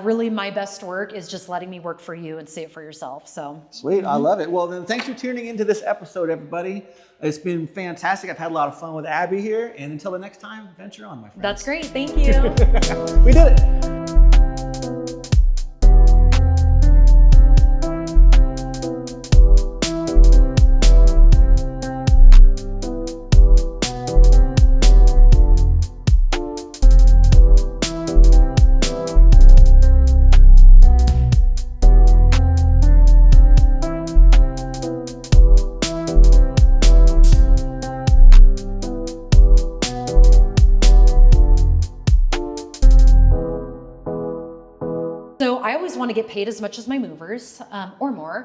really my best work is just letting me work for you and see it for yourself. So sweet. I love it. Well, then thanks for tuning into this episode, everybody. It's been fantastic. I've had a lot of fun with Abby here. And until the next time, venture on, my friends. That's great. Thank you. We did it. I always want to get paid as much as my movers or more.